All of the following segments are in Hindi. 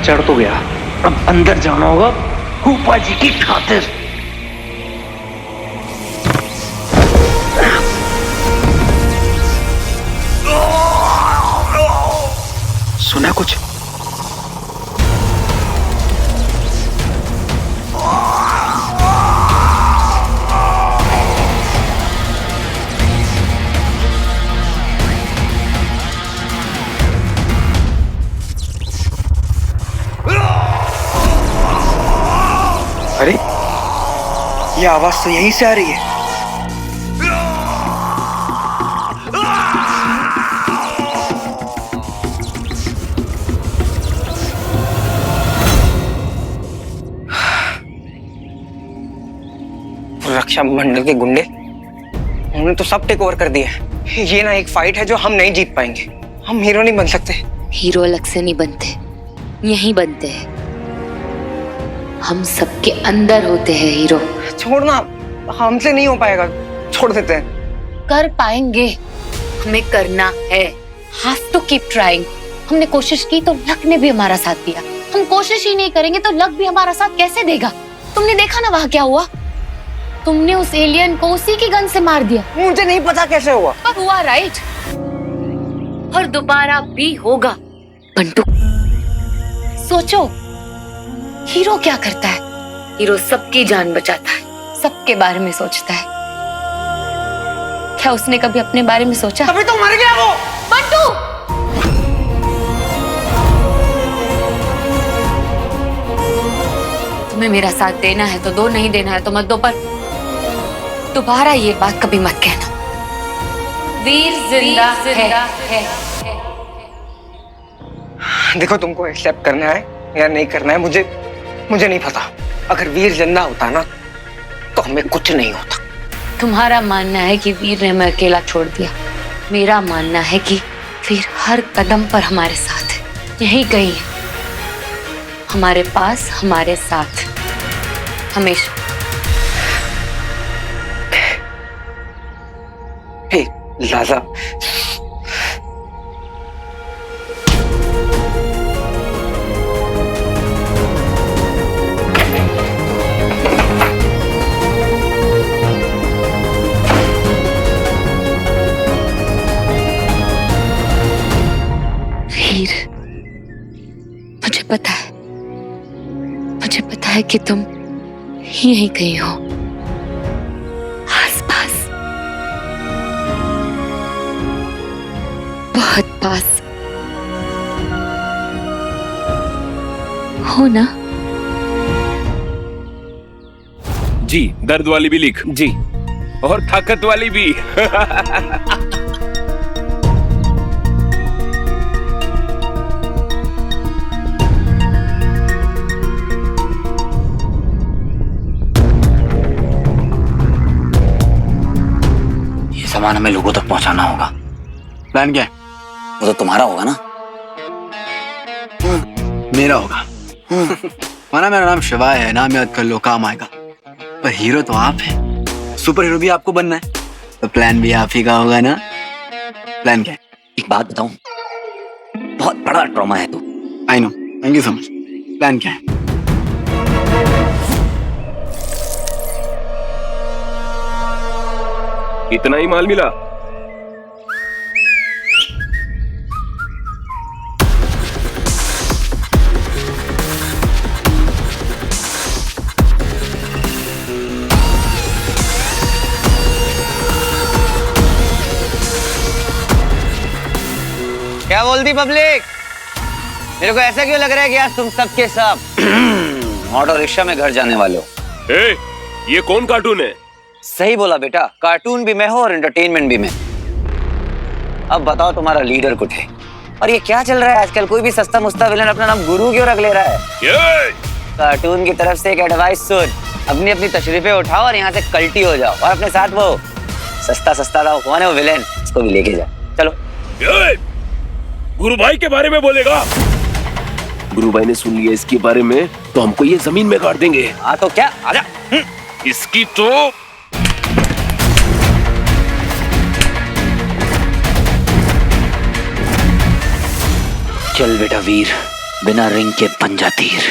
चढ़ तो गया, अब अंदर जाना होगा फूफा जी की खातिर। सुना कुछ? अरे ये आवाज तो यहीं से आ रही है। रक्षा मंडल के गुंडे, उन्होंने तो सब टेक ओवर कर दिया है। ये ना एक फाइट है जो हम नहीं जीत पाएंगे। हम हीरो नहीं बन सकते। हीरो अलग से नहीं बनते, यहीं बनते हैं। हम सबके अंदर होते हैं हीरो। छोड़ना, हमसे नहीं हो पाएगा, छोड़ देते हैं। कर पाएंगे, हमें करना है। Have to keep trying. हमने कोशिश की तो लक ने भी हमारा साथ दिया। हम कोशिश ही नहीं करेंगे तो लक भी हमारा साथ कैसे देगा? तुमने देखा ना वहाँ क्या हुआ? तुमने उस एलियन को उसी की गन से मार दिया। मुझे नहीं पता कैसे हुआ, पर हुआ, राइट? और दोबारा भी होगा। बंटू, सोचो, हीरो क्या करता है? हीरो सबकी जान बचाता है, सबके बारे में सोचता है। क्या उसने कभी अपने बारे में सोचा? अभी तो मर गया वो। बंटू, तुम्हें मेरा साथ देना है तो दो, नहीं देना है तो मत दो, पर दोबारा ये बात कभी मत कहना। वीर जिंदा है। देखो, तुमको एक्सेप्ट करना है या नहीं करना है, मुझे नहीं पता। अगर वीर जिंदा होता ना तो हमें कुछ नहीं होता। तुम्हारा मानना है कि वीर ने हमें अकेला छोड़ दिया। मेरा मानना है कि वीर हर कदम पर हमारे साथ है, यहीं कहीं है, हमारे पास, हमारे साथ हमेशा। हे लाला, वीर, मुझे पता है कि तुम यहीं कहीं हो, आसपास, बहुत पास हो ना? जी, दर्द वाली भी लिख जी, और ताकत वाली भी। सामान हमें लोगों तक पहुंचाना होगा। प्लान क्या है? वो तो तुम्हारा होगा ना? मेरा होगा। माना मेरा नाम शिवाय है, नाम याद कर लो, काम आएगा। पर हीरो तो आप हैं, सुपर हीरो भी आपको बनना है, तो प्लान भी आप ही का होगा ना? प्लान क्या है? एक बात बताऊं, बहुत बड़ा ट्रॉमा है तू। I know, thank you so much. Plan क्या है? इतना ही माल मिला? क्या बोलती पब्लिक? मेरे को ऐसा क्यों लग रहा है कि आज तुम सब के सब ऑटो रिक्शा में घर जाने वाले हो। ये कौन कार्टून है? सही बोला बेटा, कार्टून भी मैं हूँ और एंटरटेनमेंट भी मैं। अब बताओ तुम्हारा लीडर कुछ है। और ये क्या चल रहा है आजकल? कोई भी सस्ता मुस्ता विलन अपना नाम गुरु क्यों रख ले रहा है? कार्टून की तरफ से एक एडवाइस सुन, अपनी अपनी तशरीफें उठाओ और यहाँ से कल्टी हो जाओ, और अपने साथ वो सस्ता था, कौन है वो विलेन, उसको भी लेके जाओ। चलो। गुरु भाई के बारे में बोलेगा? गुरु भाई ने सुन लिया इसके बारे में तो हमको ये जमीन में गाड़ देंगे। हाँ तो क्या, आजा। इसकी तो चल बेटा वीर, बिना रिंग के पंजा तीर।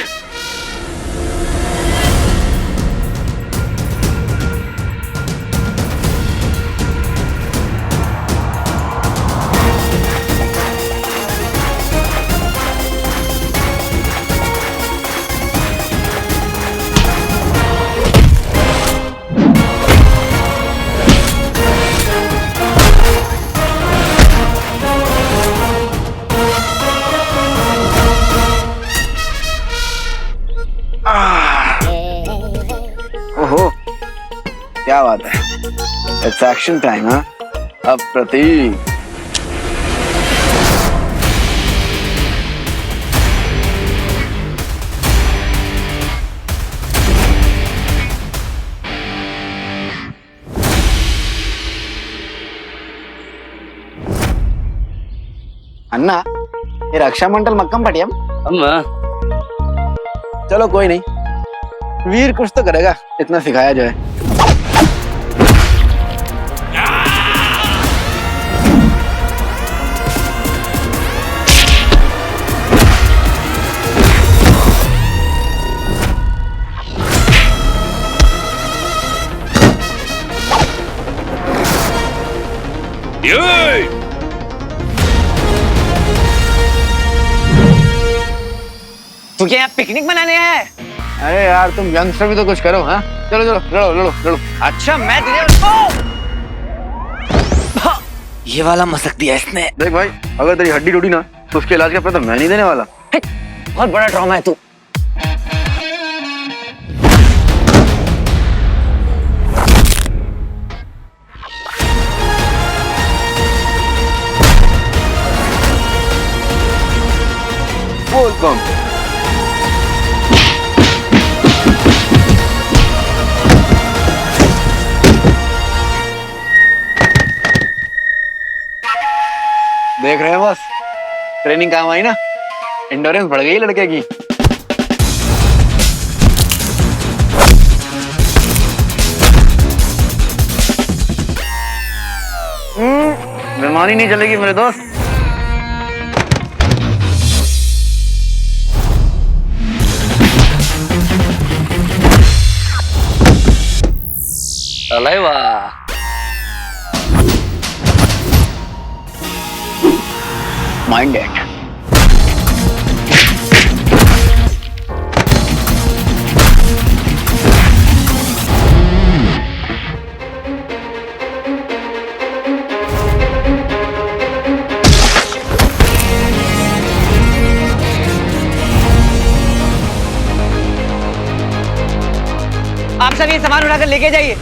ओहो, क्या बात है। It's action time. हाँ, अब प्रतीक। अन्ना, ये रक्षा मंडल मक्कम पटियम। अम्मा चलो कोई नहीं, वीर कुछ तो करेगा, इतना सिखाया जो है। तू क्या यहाँ पिकनिक मनाने आया है? अरे यार तुम यंगस्टर भी तो कुछ करो। हाँ, चलो चलो लड़ो लड़ो लड़ो। अच्छा मैं तुझे ये वाला मसक दिया इसने। देख भाई, अगर तेरी हड्डी टूटी ना तो उसके इलाज का पैसा मैं नहीं देने वाला। बहुत बड़ा ड्रामा है तू। बोल बम। देख रहे हैं बस, ट्रेनिंग काम आई ना, एंडोरेंस बढ़ गई लड़के की। बेईमानी नहीं चलेगी मेरे दोस्त। अरे वाह, माइंड डेट। आप सब ये सामान उठाकर लेके जाइए।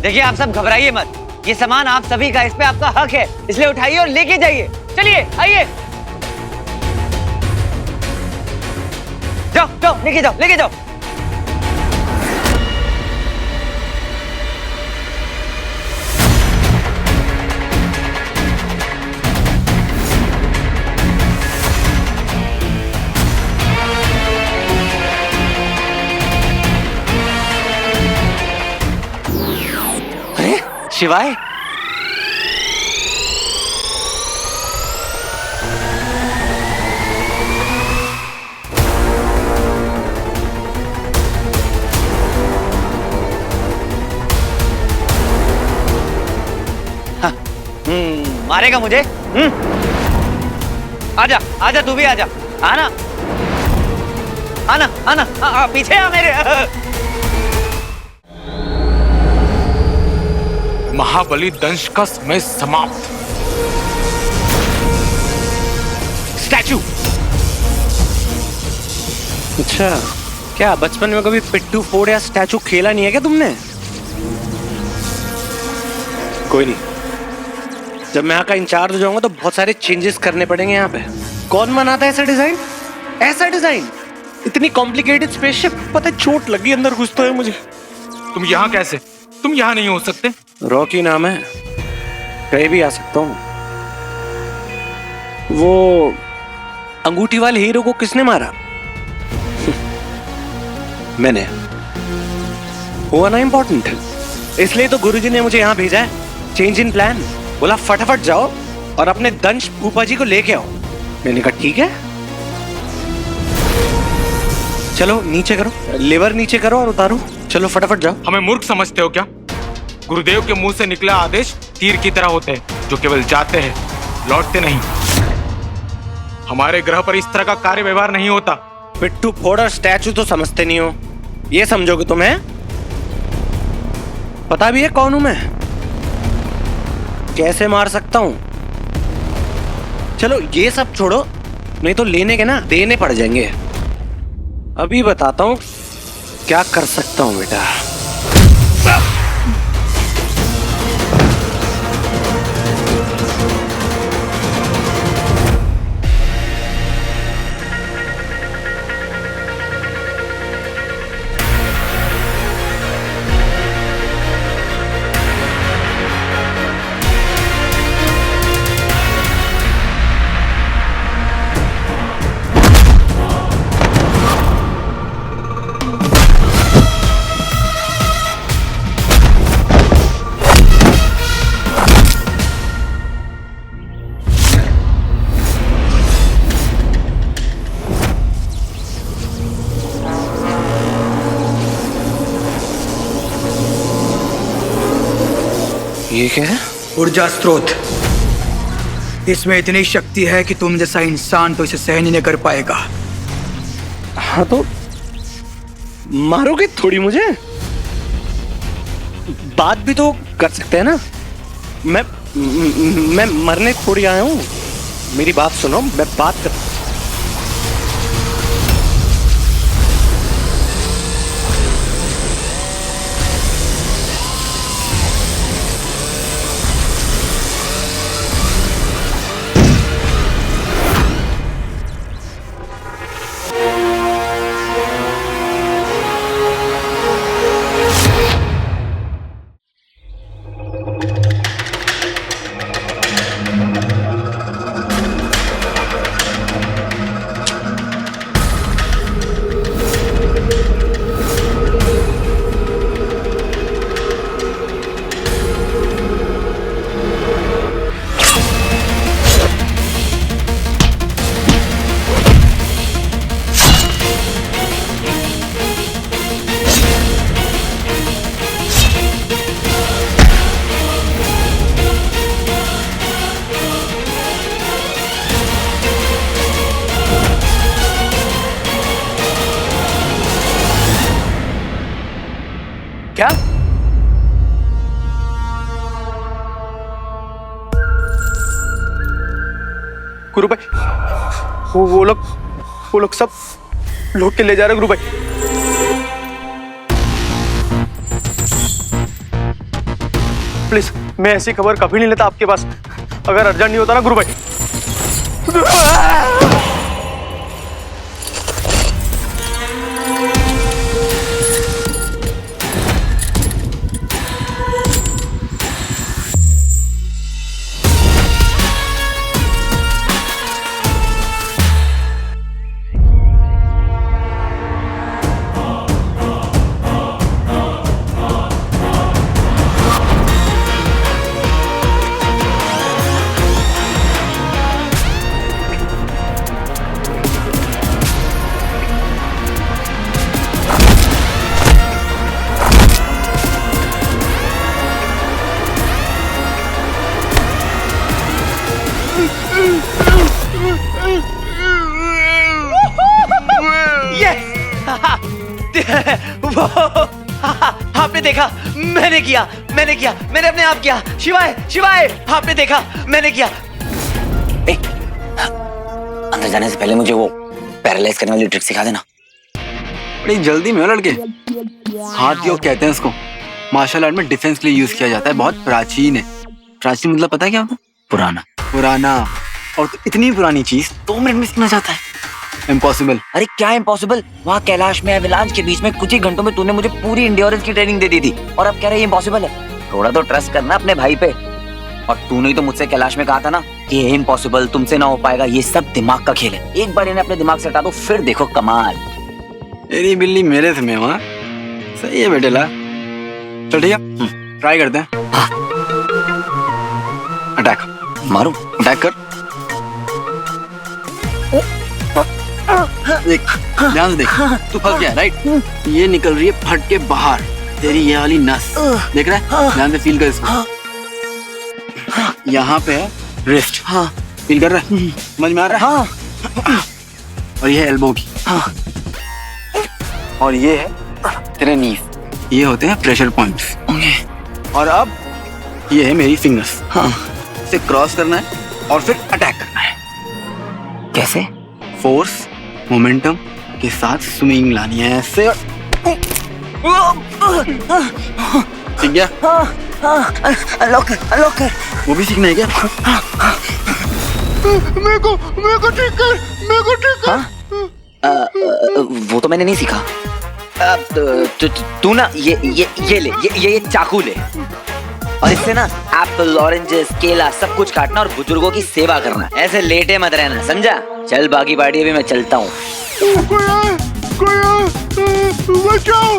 देखिए आप सब घबराइए मत, ये सामान आप सभी का, इस पे आपका हक है, इसलिए उठाइए और लेके जाइए। चलिए आइए, जाओ जाओ लेके जाओ लेके जाओ। अरे शिवाय, मारेगा मुझे? आजा आजा, तू भी आजा, आना आना आना, पीछे आ मेरे। महाबली दंश का समय समाप्त। स्टैचू। अच्छा, क्या बचपन में कभी पिट्ठू फोड़ या स्टैचू खेला नहीं है क्या तुमने? कोई नहीं, जब मैं यहाँ का इंचार्ज हो जाऊंगा तो बहुत सारे चेंजेस करने पड़ेंगे यहाँ पे। कौन बनाता है ऐसा डिजाइन? ऐसा डिजाइन, इतनी कॉम्प्लिकेटेड स्पेसशिप, पता है चोट लगी अंदर घुसते हुए मुझे। तुम यहाँ कैसे? तुम यहाँ नहीं हो सकते। रॉकी नाम है, कहीं भी आ सकता हूँ। वो अंगूठी वाले हीरो को किसने मारा? मैंने। हुआ ना इम्पोर्टेंट, इसलिए तो गुरुजी ने मुझे यहाँ भेजा है। Change in plan. बोला फटाफट जाओ और अपने दंश फूफा जी को लेके आओ। मैंने कहा ठीक है। चलो नीचे करो, लेवर नीचे करो और उतारो। चलो फटाफट जाओ। हमें मूर्ख समझते हो क्या? गुरुदेव के मुंह से निकला आदेश तीर की तरह होते हैं, जो केवल जाते हैं, लौटते नहीं। हमारे ग्रह पर इस तरह का कार्य व्यवहार नहीं होता। पिट्ठू फोड़ और स्टैचू तो समझते नहीं हो, ये समझोगे तुम्हें? पता भी है कौन हूं मैं, कैसे मार सकता हूं। चलो ये सब छोड़ो, नहीं तो लेने के ना देने पड़ जाएंगे। अभी बताता हूं क्या कर सकता हूं बेटा। ये क्या है? ऊर्जा स्रोत। इसमें इतनी शक्ति है कि तुम जैसा इंसान तो इसे सहन ही नहीं कर पाएगा। हाँ तो मारोगे थोड़ी मुझे, बात भी तो कर सकते हैं ना। मैं मरने थोड़ी आया हूं, मेरी बात सुनो, मैं बात कर। क्या? गुरु भाई, वो लोग सब लोग के ले जा रहे गुरु भाई। प्लीज, मैं ऐसी खबर कभी नहीं लेता आपके पास, अगर अर्जेंट नहीं होता ना गुरु भाई। आपने देखा, मैंने किया, मैंने अपने आप किया। शिवाय शिवाय, आपने देखा, मैंने किया। अंदर जाने से पहले मुझे वो पैरालाइज करने वाली ट्रिक सिखा देना। बड़ी जल्दी में हो लड़के। हाथ योग कहते हैं उसको, मार्शल आर्ट में डिफेंस के लिए यूज किया जाता है। बहुत प्राचीन है। प्राचीन मतलब पता है क्या होता है? पुराना। और तो इतनी पुरानी चीज 2 मिनट में सीखना चाहता है? इम्पॉसिबल। अरे क्या इम्पॉसिबल? वहाँ कैलाश में एवलांच के बीच में कुछ ही घंटों में तूने मुझे पूरी इंड्योरेंस की ट्रेनिंग दे दी थी, और अब कह रहा है इम्पॉसिबल है। थोड़ा तो ट्रस्ट करना अपने भाई पे। और तूने ही तो मुझसे कैलाश में कहा था ना कि ये इम्पॉसिबल, तुमसे ना हो पाएगा। ये सब दिमाग का खेल है। एक बार इन्हें अपने दिमाग से हटा दो, फिर देखो कमाल। तेरी बिल्ली मेरे से में वहाँ सही है बेटे। ला चल ठीक है, ट्राई करते हैं। अटैक मारूं? अटैक कर। देख, ध्यान से देख, तू फंस गया राइट। ये निकल रही है फट के बाहर, तेरी ये वाली नस देख रहा है, ध्यान से फील कर इसको। यहाँ पे है रिस्ट, हाँ फील कर रहा है, समझ में आ रहा है? हाँ। और ये है एल्बो की, हाँ। और ये है तेरे नीज, ये होते हैं प्रेशर पॉइंट्स। और अब ये है मेरी फिंगर्स, हाँ। इसे क्रॉस करना है और फिर अटैक करना है। कैसे? फोर्स मोमेंटम के साथ स्विंग लानी है ऐसे। सीख गया? अनलॉक कर। वो भी सीखना है क्या? मेरे को ठीक कर। वो तो मैंने नहीं सीखा। तू ना ये ले, ये चाकू ले और इससे ना एप्पल, ऑरेंजेस, केला सब कुछ काटना और बुजुर्गों की सेवा करना। ऐसे लेटे मत रहना, समझा? चल बाकी पार्टी अभी मैं चलता हूँ। बचाओ,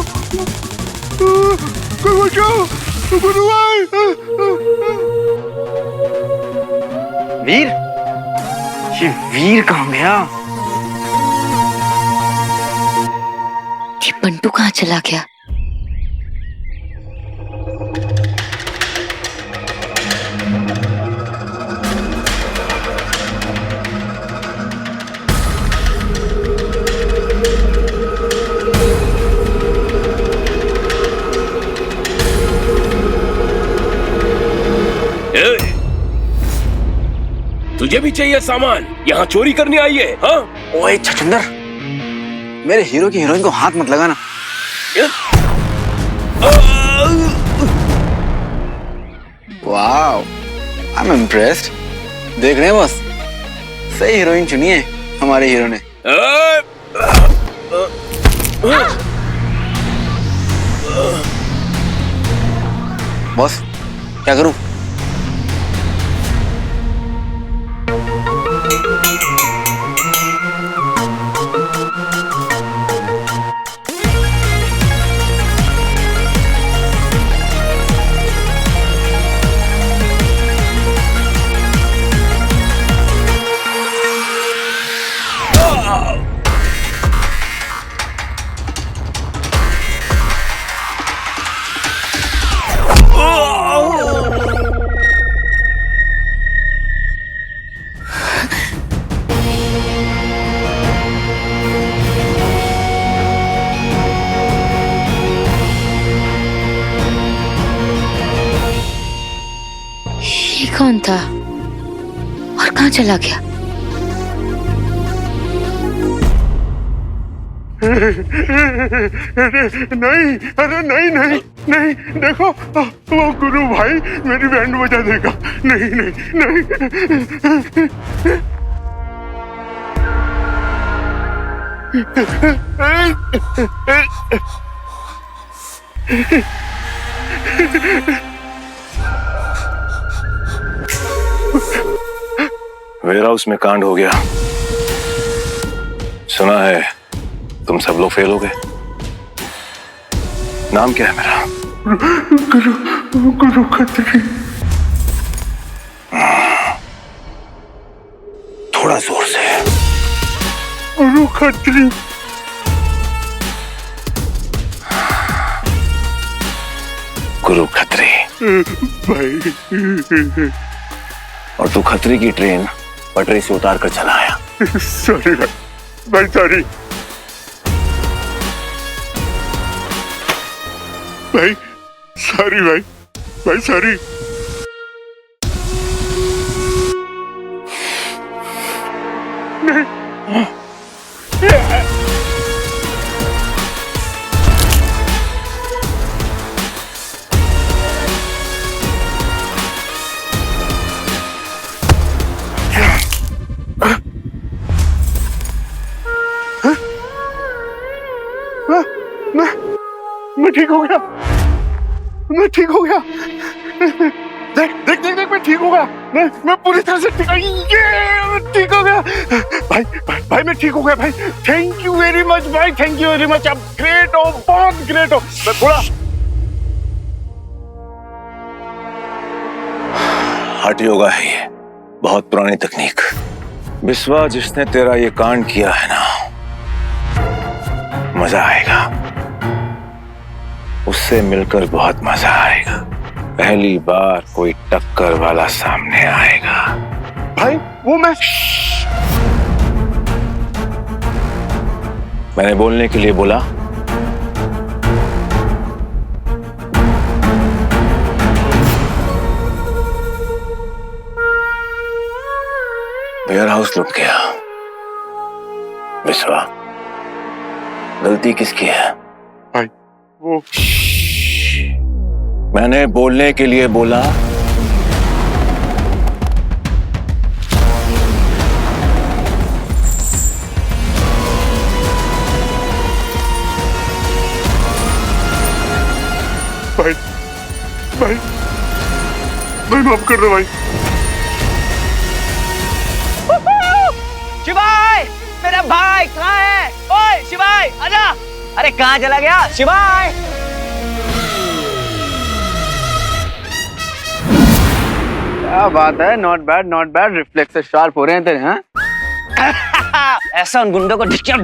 गुरु भाई। वीर, ये वीर कहाँ गया? ये बंटू कहाँ चला गया? तुझे भी चाहिए सामान? यहाँ चोरी करने आई है? हाँ? ओए छछुंदर, मेरे हीरो की हीरोइन को हाथ मत लगाना। Wow, I am impressed. देख रहे हैं बस, सही हीरोइन चुनी है हमारे हीरो ने। बॉस, क्या करूं? ये कौन था और कहाँ चला गया? नहीं, अरे नहीं, देखो वो गुरु भाई मेरी बैंड बजा देगा। नहीं। वेयर हाउस में कांड हो गया, सुना है तुम सब लोग फेल हो गए। नाम क्या है मेरा? गुरु खत्री। थोड़ा जोर से। गुरु खत्री। गुरु खत्री भाई। और तू खत्री की ट्रेन पटरी से उतार कर चला आया। सॉरी भाई, सॉरी भाई, सॉरी। मैं ठीक हो गया। देख मैं ठीक हो गया। मैं पूरी तरह से ठीक हो गया। भाई मैं ठीक हो गया भाई। थैंक यू वेरी मच भाई, थैंक यू वेरी मच। आप ग्रेट हो, बहुत ग्रेट हो। मैं थोड़ा हठ योगा है ये, बहुत पुरानी तकनीक। बिस्वा, जिसने तेरा ये कांड किया है ना, मजा आएगा, उससे मिलकर बहुत मजा आएगा। पहली बार कोई टक्कर वाला सामने आएगा। भाई वो मैंने बोलने के लिए बोला। वेयर हाउस लुट गया। बिस्वा, गलती किसकी है? भाई वो मैंने बोलने के लिए बोला। भाई भाई भाई माफ कर दो भाई। शिवाय, मेरा भाई कहाँ है? ओए शिवाय, आजा। अरे कहाँ चला गया शिवाय? क्या बात है, नॉट बैड। रिफ्लेक्सेस शार्प हो रहे हैं तेरे। हाँ ऐसा उन गुंडों को ढिचक्या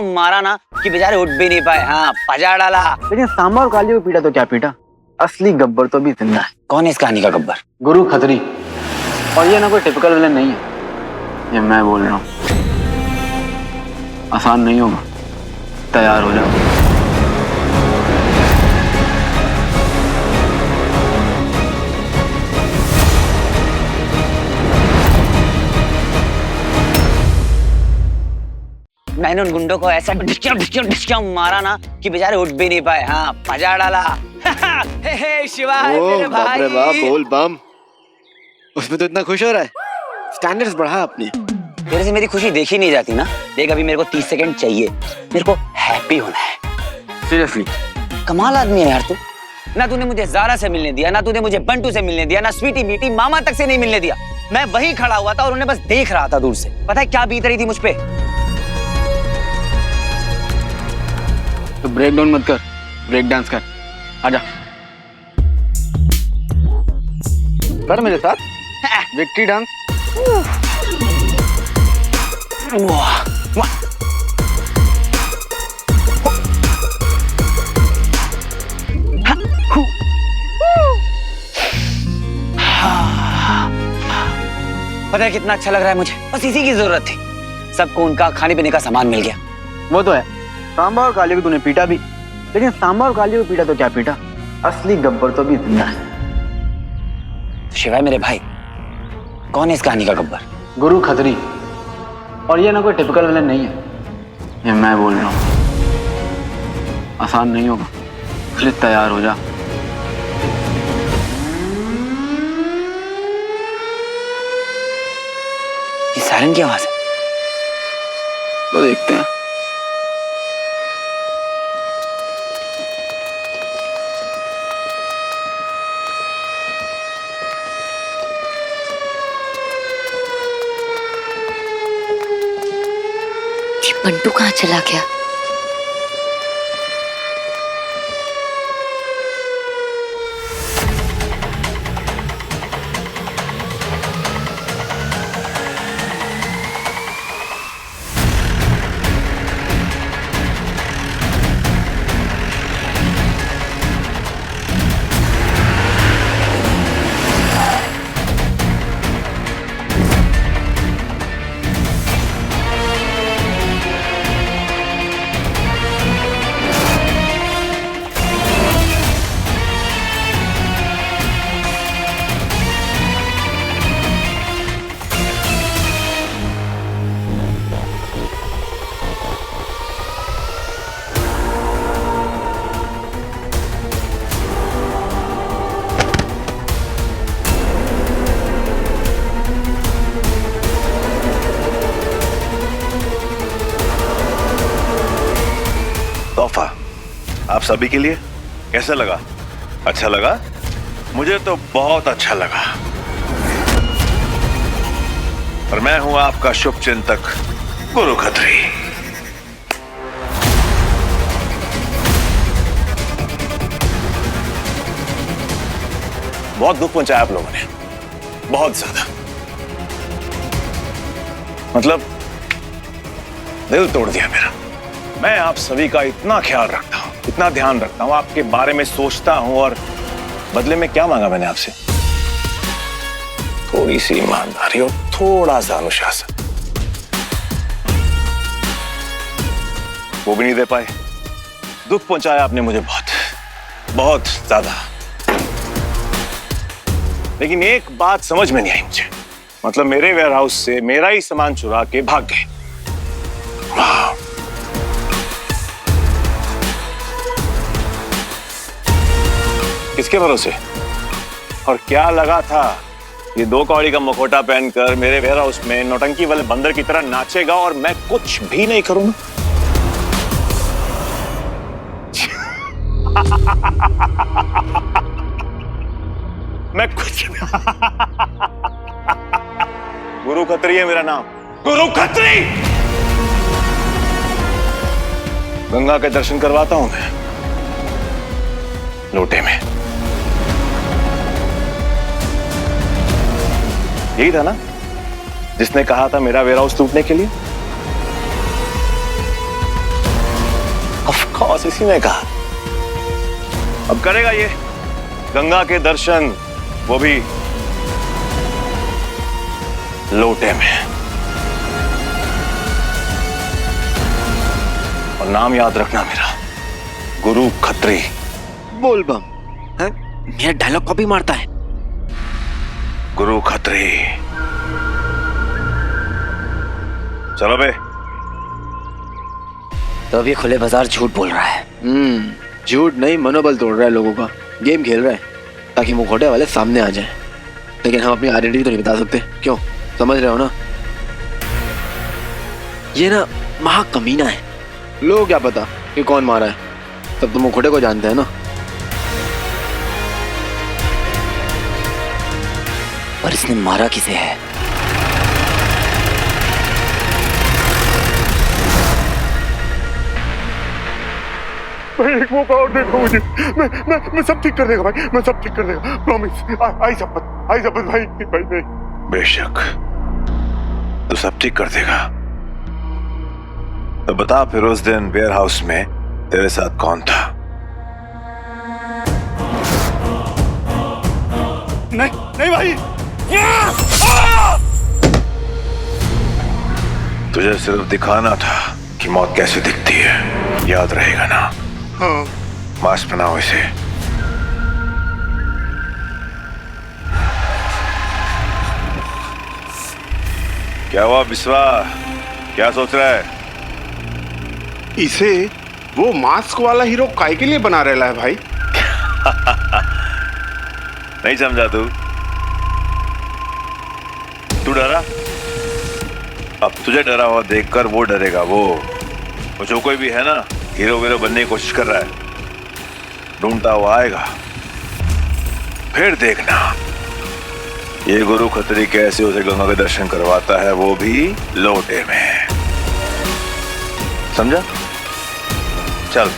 मारा ना कि बेचारे उठ भी नहीं पाए। हाँ, पजा डाला। लेकिन सांबा और काली को पीटा तो क्या पीटा, असली गब्बर तो भी जिंदा है। कौन है इस कहानी का गब्बर? गुरु खत्री। और ये ना कोई टिपिकल विलेन नहीं है, ये मैं बोल रहा हूँ। आसान नहीं होगा, तैयार हो जाओ। मैंने उन गुंडों को ऐसा ढिचक्या मारा ना कि बेचारे उठ भी नहीं पाए। हाँ, पजा डाला। हे शिवाय, मेरे भाई। बोल बम। उसमें तो इतना खुश हो रहा है, स्टैंडर्ड्स बढ़ा अपनी। तेरे से मेरी खुशी देखी नहीं जाती ना। देख, अभी मेरे को 30 सेकंड चाहिए, मेरे को हैप्पी होना है। सीरियसली कमाल आदमी है यार तू। ना तूने मुझे ज़ारा से मिलने दिया, ना तूने मुझे बंटू से मिलने दिया, ना स्वीटी मीटी मामा तक से नहीं मिलने दिया। मैं वहीं खड़ा हुआ था और उन्हें बस देख रहा था दूर से। पता है क्या बीत रही थी मुझ पे? तो ब्रेक डाउन मत कर, ब्रेक डांस कर। आजा कर मेरे साथ विक्ट्री डांस। वाह वाह। पता है कितना अच्छा लग रहा है मुझे, बस इसी की जरूरत थी। सबको उनका खाने पीने का सामान मिल गया। वो तो है, सांबा और काली को तूने पीटा भी, लेकिन सांबा और काली को पीटा तो क्या पीटा, असली गब्बर तो भी जिंदा है। शिवाय मेरे भाई, कौन है इस कहानी का गब्बर? गुरु खत्री। और ये ना कोई टिपिकल विलेन नहीं है, ये मैं बोल रहा हूँ। आसान नहीं होगा, इसलिए तैयार हो जा। ये सायरन की आवाज है। तो देखते हैं। बंटू कहाँ चला गया? तोहफा आप सभी के लिए कैसा लगा? अच्छा लगा? मुझे तो बहुत अच्छा लगा। और मैं हूं आपका शुभ चिंतक गुरु खत्री। बहुत दुख पहुंचाया आप लोगों ने, बहुत ज्यादा। मतलब दिल तोड़ दिया मेरा। मैं आप सभी का इतना ख्याल रखता हूं, इतना ध्यान रखता हूं, आपके बारे में सोचता हूं, और बदले में क्या मांगा मैंने आपसे? थोड़ी सी ईमानदारी और थोड़ा सा अनुशासन। वो भी नहीं दे पाए। दुख पहुंचाया आपने मुझे बहुत बहुत ज्यादा। लेकिन एक बात समझ में नहीं आई मुझे, मतलब मेरे वेयरहाउस से मेरा ही सामान चुरा के भाग गए। वाह। किसके भरोसे? और क्या लगा था ये 2 कौड़ी का मुखौटा पहनकर मेरे वेयरहाउस में नौटंकी वाले बंदर की तरह नाचेगा और मैं कुछ भी नहीं करूंगा? मैं कुछ गुरु खत्री है मेरा नाम, गुरु खत्री। गंगा के दर्शन करवाता हूं मैं लोटे में। यही था ना जिसने कहा था मेरा वेयरहाउस लूटने के लिए? ऑफ कोर्स इसी ने कहा। अब करेगा ये गंगा के दर्शन, वो भी लोटे में। और नाम याद रखना मेरा, गुरु खत्री। बोल बम है? मेरा डायलॉग कॉपी मारता है। गुरु खत्री। चलो बे। तो अब ये खुले बाजार झूठ बोल रहा है। झूठ नहीं, मनोबल तोड़ रहा है लोगों का। गेम खेल रहा है ताकि मुखौटे वाले सामने आ जाए। लेकिन हम अपनी आइडेंटिटी तो नहीं बता सकते। क्यों? समझ रहे हो ना? ये ना महा कमीना है। लोग क्या पता कि कौन मारा है, तब तो मुखौटे को जानते हैं ना। पर इसने मारा किसे है? भाई एक मौका और देखो मुझे। मैं सब ठीक कर देगा भाई, मैं सब ठीक कर देगा, प्रॉमिस। आई शपथ भाई। भाई नहीं। बेशक तू सब ठीक कर देगा। तो बता फिर उस दिन वेयरहाउस में तेरे साथ कौन था? नहीं भाई। तुझे सिर्फ दिखाना था कि मौत कैसे दिखती है। याद रहेगा ना? हाँ। मास्क पहनाओ इसे। क्या हुआ बिस्वा? क्या सोच रहा है? इसे वो मास्क वाला हीरो काय के लिए बना रहा है भाई? नहीं समझा तू? तू डरा? अब तुझे डरा हुआ देखकर वो डरेगा। वो जो कोई भी है ना हीरो वीरो बनने की कोशिश कर रहा है, ढूंढता हुआ आएगा। फिर देखना ये गुरु खत्री कैसे उसे गंगा के दर्शन करवाता है, वो भी लोटे में। समझा? चल।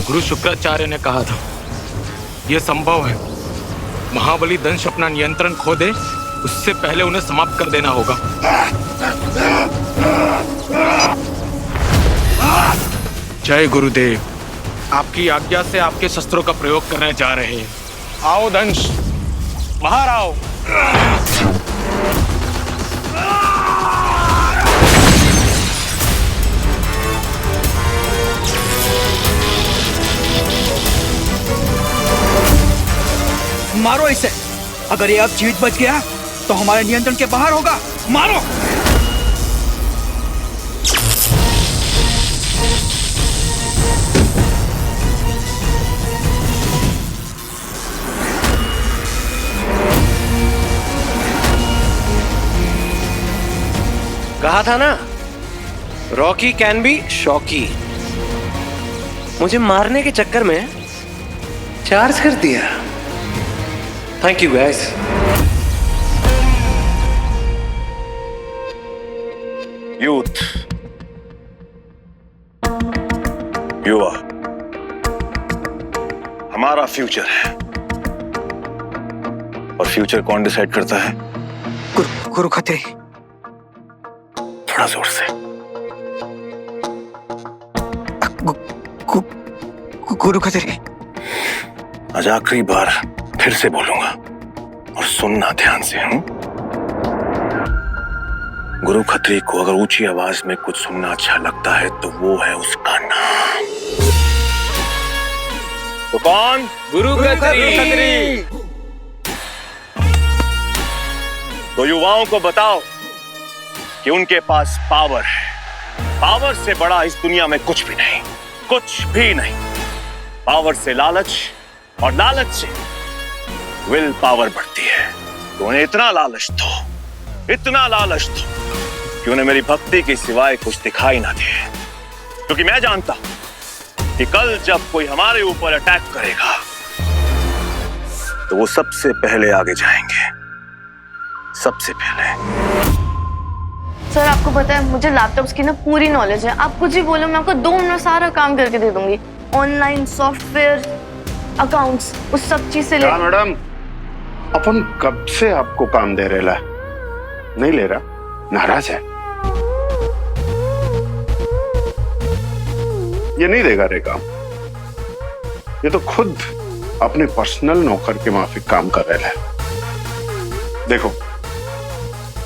गुरु शुक्राचार्य ने कहा था यह संभव है। महाबली दंश अपना नियंत्रण खो दे उससे पहले उन्हें समाप्त कर देना होगा। जय गुरुदेव। आपकी आज्ञा से आपके शस्त्रों का प्रयोग करने जा रहे हैं। आओ दंश, बाहर आओ। मारो इसे। अगर ये अब जीवित बच गया तो हमारे नियंत्रण के बाहर होगा। मारो। कहा था ना, रॉकी कैन बी शॉकी। मुझे मारने के चक्कर में चार्ज कर दिया। Thank you guys. यूथ, युवा हमारा फ्यूचर है। और फ्यूचर कौन डिसाइड करता है? गुरु खत्री। थोड़ा जोर से। गुरु खत्री। आज आखिरी बार फिर से बोलूंगा और सुनना ध्यान से। गुरु खत्री को अगर ऊंची आवाज में कुछ सुनना अच्छा लगता है तो वो है उसका नाम। तो कौन? गुरु खत्री। तो युवाओं को बताओ कि उनके पास पावर है। पावर से बड़ा इस दुनिया में कुछ भी नहीं, कुछ भी नहीं। पावर से लालच और लालच से विल पावर बढ़ती है। तो उन्हें इतना लालच दो, इतना लालच दो कि उन्हें मेरी भक्ति के सिवाय कुछ दिखाई ना दे। क्योंकि मैं जानता हूं कि कल जब कोई हमारे ऊपर अटैक करेगा तो वो सबसे पहले आगे जाएंगे, सबसे पहले। सर आपको पता है मुझे लैपटॉप्स की ना पूरी नॉलेज है। आप कुछ ही बोलो, मैं आपको 2 मिनट में सारा काम करके दे दूंगी। ऑनलाइन सॉफ्टवेयर, अकाउंट्स, उस सब चीज से ले। मैडम, अपन कब से आपको काम दे रहे ला? नहीं ले रहा? नाराज है? ये नहीं देगा रे काम। ये तो खुद अपने पर्सनल नौकर के माफिक काम कर रहे हैं। देखो,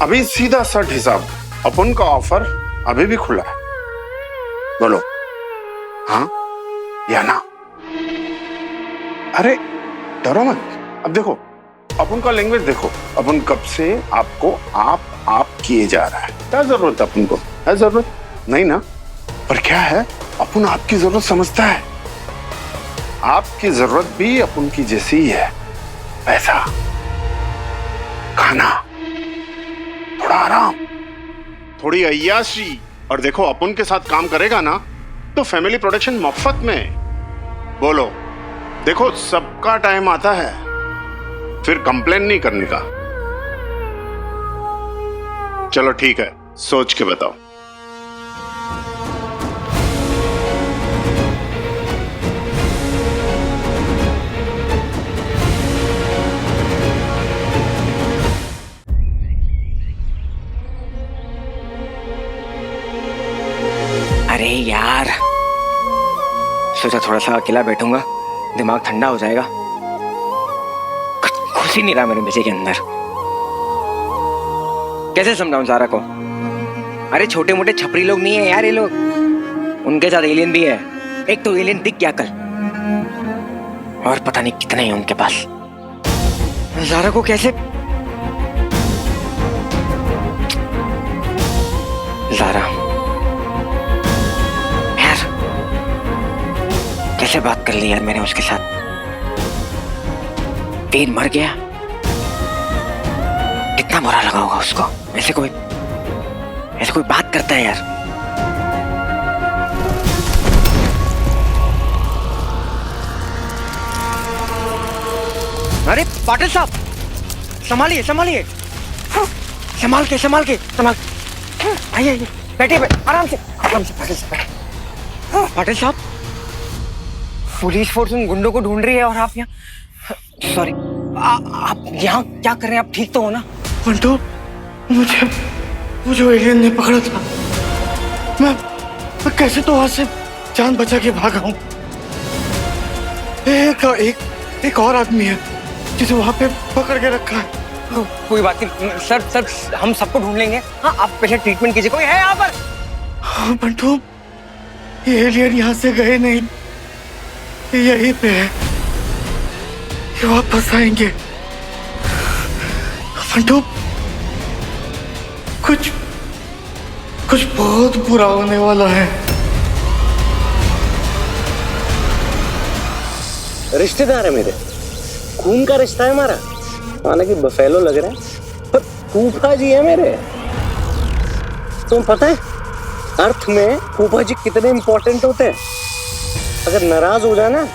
अभी सीधा सट हिसाब, अपन का ऑफर अभी भी खुला है। बोलो हाँ या ना? अरे डरो मत। अब देखो, अपन का लैंग्वेज देखो, अपन कब से आपको आप किए जा रहा है। क्या जरूरत है अपन को? है जरूरत? नहीं ना? पर क्या है, अपन आपकी जरूरत समझता है। आपकी जरूरत भी अपन की जैसी ही है। पैसा, खाना, थोड़ा आराम, थोड़ी अय्याशी। और देखो, अपन के साथ काम करेगा ना तो फैमिली प्रोटेक्शन मुफ्त में। बोलो, देखो सबका टाइम आता है, फिर कंप्लेन नहीं करने का। चलो ठीक है, सोच के बताओ। अरे यार, सोचा थोड़ा सा अकेला बैठूंगा, दिमाग ठंडा हो जाएगा। कुछ खुशी नहीं रहा मेरे बच्चे के अंदर। कैसे समझाऊं सारा को? अरे छोटे मोटे छपरी लोग नहीं है यार ये लोग, उनके साथ एलियन भी है। एक तो एलियन दिख गया कल, और पता नहीं कितने हैं उनके पास। ज़ारा को कैसे? ज़ारा यार, कैसे बात कर ली यार मैंने उसके साथ। वीर मर गया, कितना बुरा लगा होगा उसको। ऐसे कोई बात करता है यार। अरे पाटिल साहब, संभालिए संभालिए, संभाल के आइए बैठिए, आराम से पाटिल साहब। पाटिल साहब, पुलिस फोर्स उन गुंडों को ढूंढ रही है और आप यहाँ, सॉरी, आप यहाँ क्या कर रहे हैं? आप ठीक तो हो ना? बंटू, मुझे एलियन ने पकड़ा था। मैं कैसे तो वहां से जान बचा के भागा हूँ। एक और आदमी है जिसे वहां पे पकड़ के रखा है। कोई बात नहीं सर, हम सबको ढूंढ लेंगे। हाँ, आप पहले ट्रीटमेंट कीजिए। कोई है यहाँ पर? हाँ बंटू, ये एलियन यहाँ से गए नहीं, यहीं पे है। ये वापस आएंगे। बंटू, कुछ बहुत बुरा होने वाला है। रिश्तेदार है मेरे, खून का रिश्ता है हमारा। हालांकि बफेलो लग रहा है, पर फूफा जी है मेरे। तुम पता है अर्थ में फूफा जी कितने इंपॉर्टेंट होते हैं। अगर नाराज हो जाना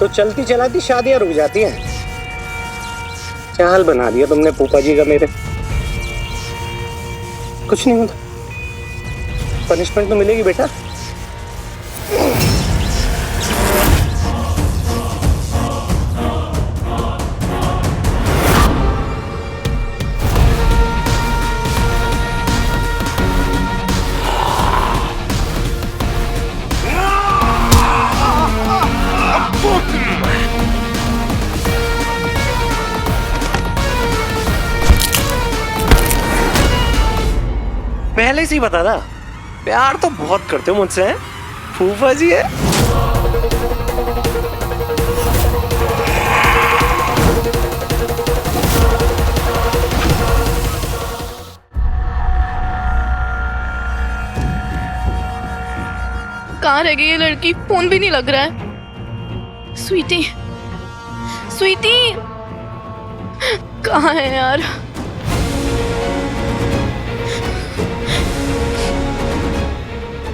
तो चलती चलाती शादियां रुक जाती हैं। क्या हाल बना दिया तुमने फूफा जी का मेरे। कुछ नहीं होता, पनिशमेंट तो मिलेगी बेटा। पहले से ही बता था, प्यार तो बहुत करते हो मुझसे, हैं? फूफा जी है। कहाँ रह गई ये लड़की? फोन भी नहीं लग रहा है। स्वीटी, स्वीटी कहाँ है यार?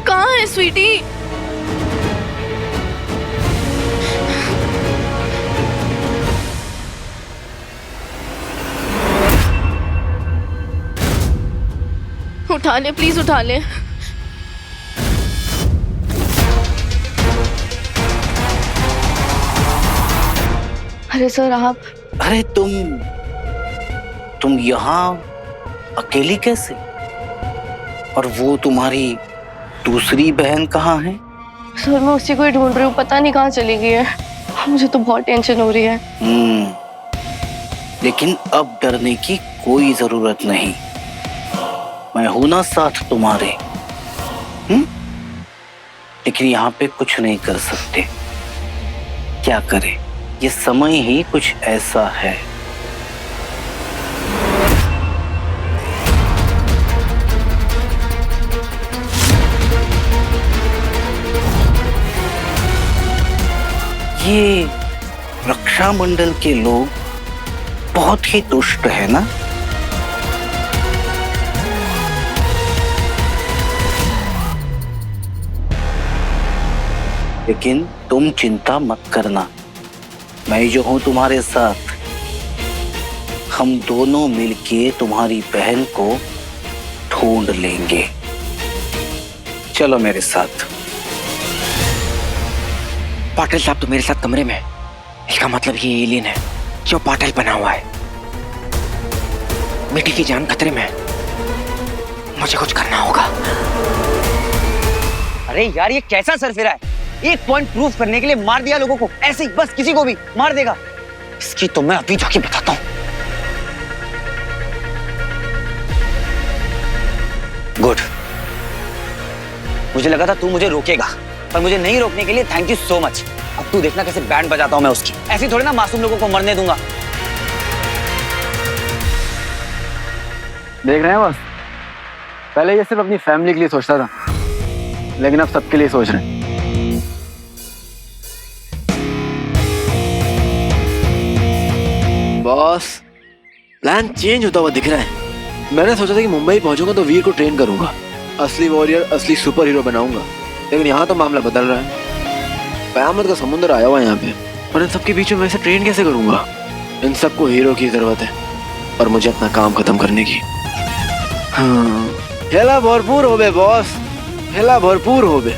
कहाँ है स्वीटी? उठा ले प्लीज, उठा ले। अरे सर आप। अरे तुम यहाँ अकेली कैसे? और वो तुम्हारी दूसरी बहन कहाँ है? सर मैं उसी को ही ढूंढ रही हूँ, पता नहीं कहाँ चली गई है। मुझे तो बहुत टेंशन हो रही है। लेकिन अब डरने की कोई जरूरत नहीं, मैं हूं ना साथ तुम्हारे। लेकिन यहाँ पे कुछ नहीं कर सकते, क्या करें, ये समय ही कुछ ऐसा है। ये रक्षा मंडल के लोग बहुत ही दुष्ट है ना? लेकिन तुम चिंता मत करना, मैं जो हूं तुम्हारे साथ। हम दोनों मिलके तुम्हारी बहन को ढूंढ लेंगे। चलो मेरे साथ। पाटिल साहब तो मेरे साथ कमरे में, इसका मतलब ये एलियन है जो पाटिल बना हुआ है। बेटी की जान खतरे में, मुझे कुछ करना होगा। अरे यार ये कैसा सरफिरा है? एक पॉइंट प्रूव करने के लिए मार दिया लोगों को, ऐसे ही बस किसी को भी मार देगा। इसकी तो मैं अभी जाके बताता हूँ। गुड, मुझे लगा था तू मुझे रोकेगा, पर मुझे नहीं रोकने के लिए थैंक यू सो मच। अब तू देखना कैसे बैंड बजाता हूं मैं उसकी। ऐसे थोड़ी ना मासूम लोगों को मरने दूंगा। देख रहे हैं बस, पहले ये सिर्फ अपनी फैमिली के लिए सोचता था, लेकिन अब सबके लिए सोच रहे हैं। बॉस, प्लान चेंज होता हुआ दिख रहा है। मैंने सोचा था कि मुंबई पहुंचूंगा तो वीर को ट्रेन करूंगा, असली वॉरियर, असली सुपर हीरो बनाऊंगा। लेकिन यहाँ तो मामला बदल रहा है। कयामत का समुद्र आया हुआ है यहाँ पे, और इन सबके बीच में मैं इसे ट्रेन कैसे करूंगा? इन सबको हीरो की जरूरत है और मुझे अपना काम खत्म करने की। हाँ, खेला भरपूर हो बे बॉस, खेला भरपूर हो बे।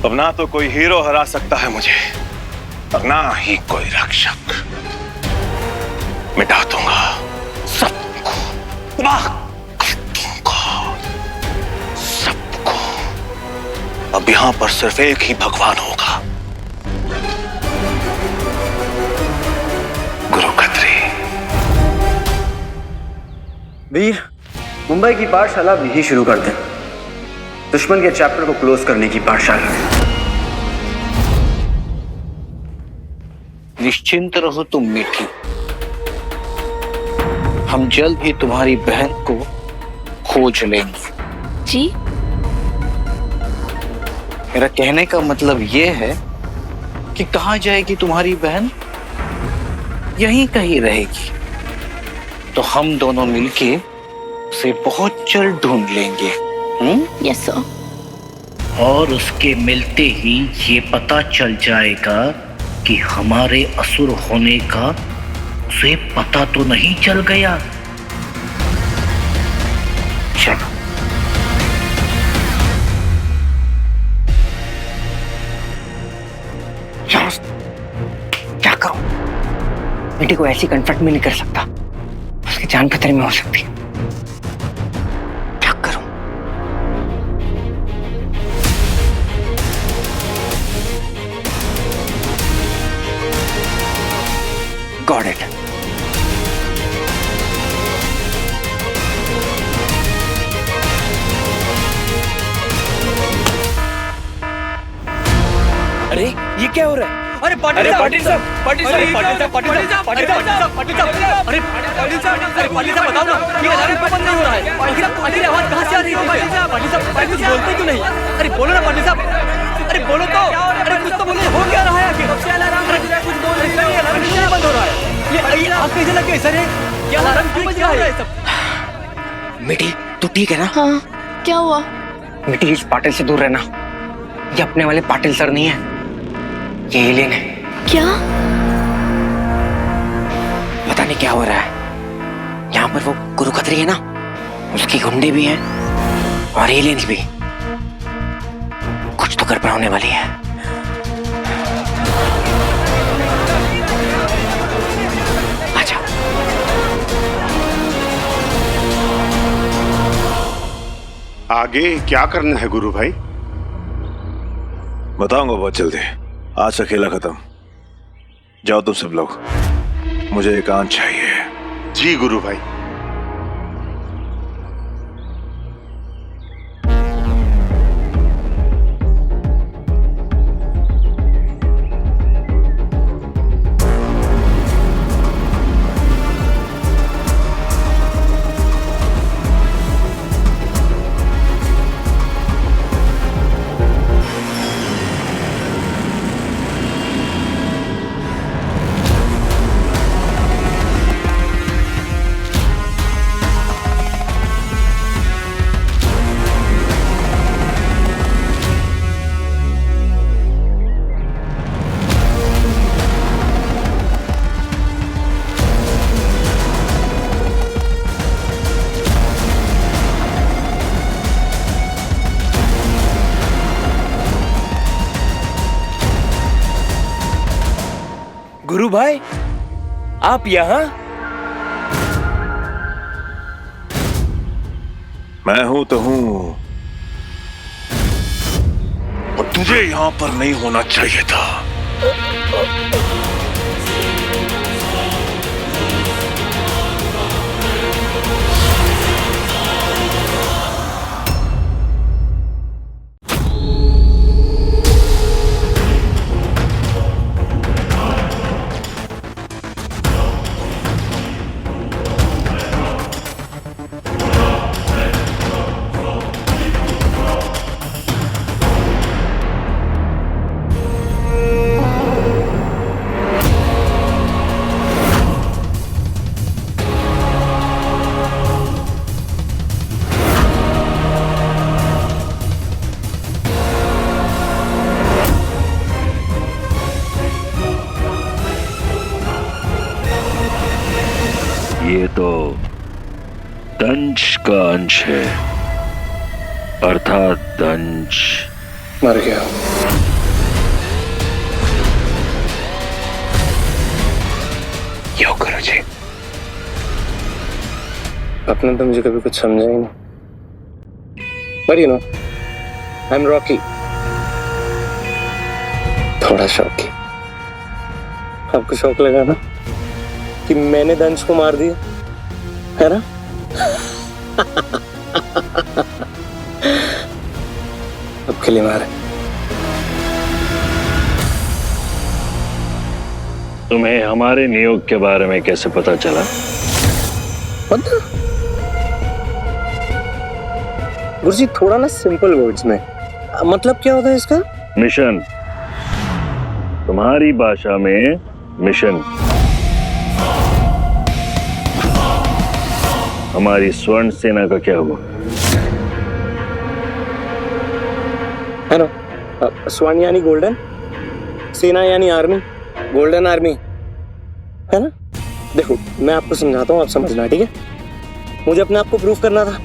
अब ना तो कोई हीरो हरा सकता है मुझे, और ना ही कोई रक्षक। मिटा दूंगा सबको, तबाह कर दूंगा सबको। अब यहां पर सिर्फ एक ही भगवान होगा, गुरु खत्री। वीर, मुंबई की पाठशाला भी ही शुरू कर दें। दुश्मन के चैप्टर को क्लोज करने की पाठशाला। निश्चिंत रहो तुम मीठी, हम जल्द ही तुम्हारी बहन को खोज लेंगे। जी? मेरा कहने का मतलब ये है कि कहाँ जाएगी तुम्हारी बहन? यहीं कहीं रहेगी, तो हम दोनों मिलके उसे बहुत जल्द ढूंढ लेंगे। Yes sir. और उसके मिलते ही ये पता चल जाएगा कि हमारे असुर होने का उसे पता तो नहीं चल गया। चलो। क्या करूं? बेटी को ऐसी कन्फ्रंट में नहीं कर सकता, उसकी जान खतरे में हो सकती है। क्या करूं? Got it. अरे ये क्या हो रहा है? अरे पाटिल साहब, पाटिल साहब, पाटिल साहब, पाटिल साहब, पाटिल साहब, पाटिल साहब, पाटिल साहब, अरे पाटिल साहब, अरे पाटिल साहब बताओ ना, ये अलार्म क्यों बंद नहीं हो रहा है? आखिर आवाज कहाँ से आ रही है? पाटिल साहब, अरे कुछ बोलते क्यों नहीं? अरे बोलो ना पाटिल साहब, अरे बोलो तो, अरे कुछ तो बोलो, हो क्या रहा है आखिर? कब से अलार्म बज रहा है? कुछ बोल नहीं रहा है, अलार्म क्यों बंद हो रहा है? ये आग कैसे लग गई सर? ये अलार्म क्यों बज रहा है सब? बेटी तू ठीक है ना? हाँ, क्या हुआ? बेटी इस पाटिल से दूर रहना, ये अपने वाले पाटिल सर नहीं है, ये एलियन है। क्या? पता नहीं क्या हो रहा है। यहाँ पर वो गुरु खत्री है ना, उसकी गुंडे भी हैं और एलियंस भी। कुछ तो गड़बड़ होने वाली है। आजा। आगे क्या करना है गुरु भाई? बताऊंगा बहुत जल्दी। आज से खेला खत्म। जाओ तुम सब लोग, मुझे एकांत चाहिए। जी गुरु भाई। गुरु भाई आप यहाँ? मैं हूं तो हूं, और तुझे यहां पर नहीं होना चाहिए था। ये तो दंश का अंश है, अर्थात दंश मर गया। यो गुरु जी। आपने तो मुझे कभी कुछ समझा ही नहीं। पर you know, I am Rocky, थोड़ा शौकी। आपको शौक लगा ना कि मैंने दंश को मार दिया, है ना? अब के लिए मारे। तुम्हें हमारे नियोग के बारे में कैसे पता चला? पता? गुरुजी थोड़ा ना सिंपल वर्ड्स में, मतलब क्या होता है इसका? मिशन, तुम्हारी भाषा में मिशन। हमारी स्वर्ण सेना का क्या हुआ? है ना? स्वान यानी गोल्डन, सेना यानी आर्मी, गोल्डन आर्मी, है ना? देखो मैं आपको समझाता हूँ, आप समझना, ठीक है? मुझे अपने आप को प्रूव करना था।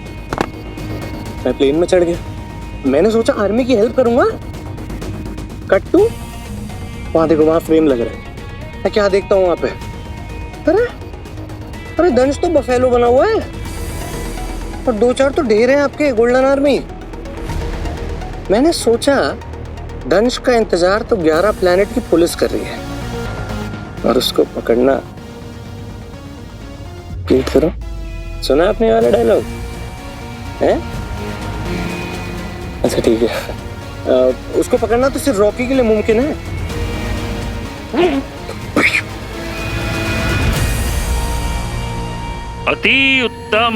मैं प्लेन में चढ़ गया, मैंने सोचा आर्मी की हेल्प करूंगा। कट टू, वहां देखो, वहां फ्रेम लग रहा है। मैं क्या देखता हूँ वहां पे? अरे दंश तो बफेलो बना हुआ है और 2-4 तो ढेर हैं आपके गोल्डन आर्मी। मैंने सोचा दंश का इंतजार तो 11 प्लेनेट की पुलिस कर रही है और उसको पकड़ना। क्लिक करो, सुना आपने वाला डायलॉग है? अच्छा ठीक है, उसको पकड़ना तो सिर्फ रॉकी के लिए मुमकिन है। अति उत्तम,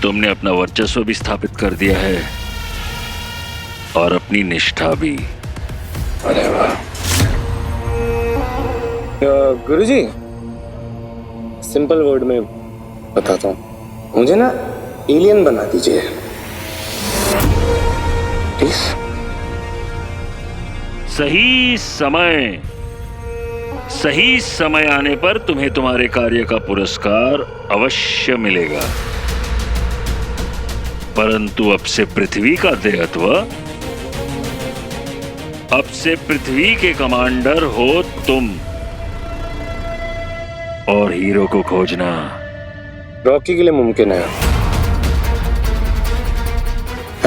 तुमने अपना वर्चस्व भी स्थापित कर दिया है और अपनी निष्ठा भी। अरे वाह। गुरुजी, सिंपल वर्ड में बताता हूँ, मुझे ना एलियन बना दीजिए प्लीज। सही समय आने पर तुम्हें तुम्हारे कार्य का पुरस्कार अवश्य मिलेगा, परंतु अब से पृथ्वी का देहत्व, अब से पृथ्वी के कमांडर हो तुम, और हीरो को खोजना रॉकी के लिए मुमकिन है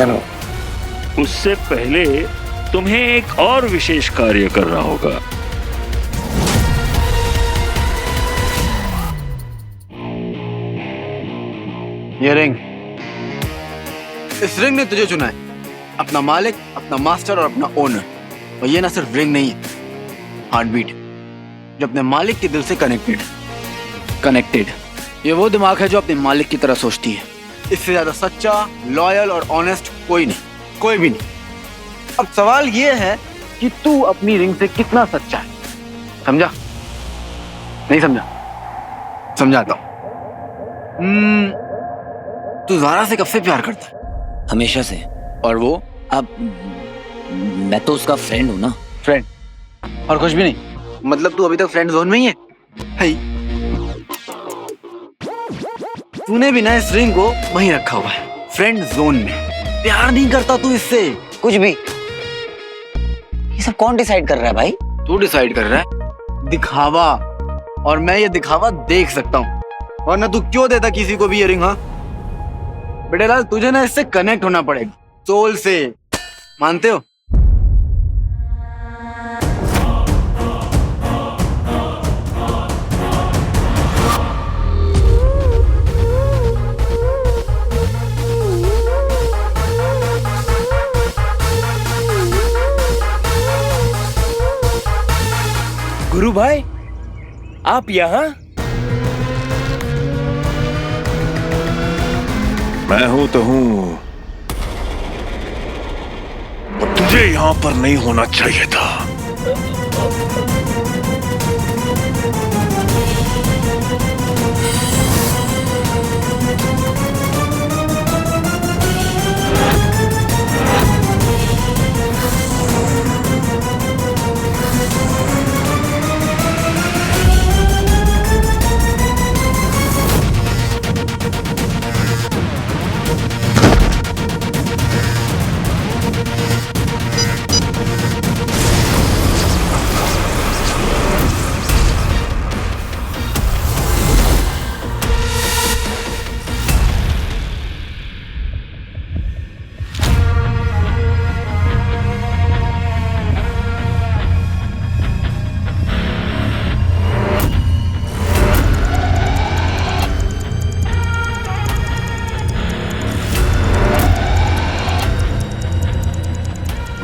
ना? उससे पहले तुम्हें एक और विशेष कार्य करना होगा। ये रिंग, इस रिंग ने तुझे चुना है, अपना मालिक, अपना मास्टर और अपना ओनर। और ये ना सिर्फ रिंग नहीं है, हार्टबीट जो अपने मालिक के दिल से कनेक्टेड। ये वो दिमाग है जो अपने मालिक की तरह सोचती है। इससे ज्यादा सच्चा, लॉयल और ऑनेस्ट कोई नहीं, कोई भी नहीं। अब सवाल ये है कि तू अपनी रिंग से कितना सच्चा है। समझा? नहीं समझा? समझाता हूं। तू ज़ारा से कब से प्यार करता है? हमेशा से। और वो? अब मैं तो उसका फ्रेंड हूँ ना। फ्रेंड और कुछ भी नहीं? मतलब तू अभी तक फ्रेंड जोन में ही है? तूने भी ना इस रिंग को वहीं रखा हुआ है, फ्रेंड जोन में। प्यार नहीं करता तू इससे कुछ भी। ये सब कौन डिसाइड कर रहा है भाई? तू डिसाइड कर रहा है। दिखावा, और मैं ये दिखावा देख सकता हूँ, वरना तू क्यों देता किसी को भी ये रिंग? हाँ बेटे लाल, तुझे ना इससे कनेक्ट होना पड़ेगा, सोल से। मानते हो? गुरु भाई, आप यहाँ? मैं हूं तो हूं, और तुझे यहां पर नहीं होना चाहिए था।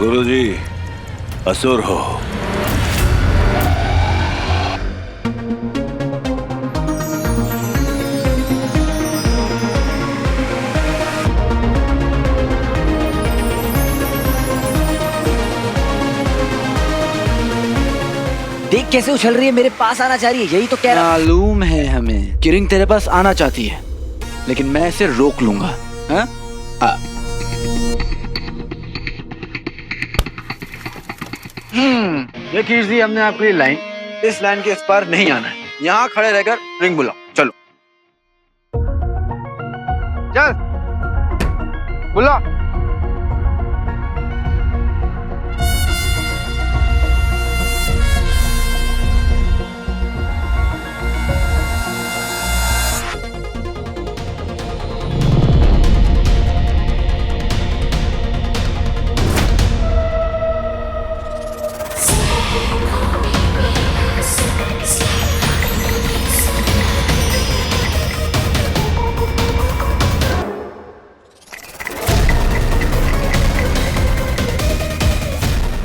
गुरुजी, असुर हो। देख कैसे उछल रही है, मेरे पास आना चाह रही है, यही तो कह रहा। मालूम है हमें कि रिंग तेरे पास आना चाहती है, लेकिन मैं इसे रोक लूंगा। हाँ? ये खींच दी हमने आपके लिए लाइन। इस लाइन के इस पार नहीं आना है, यहाँ खड़े रहकर रिंग बुलाओ। चलो चल बुला।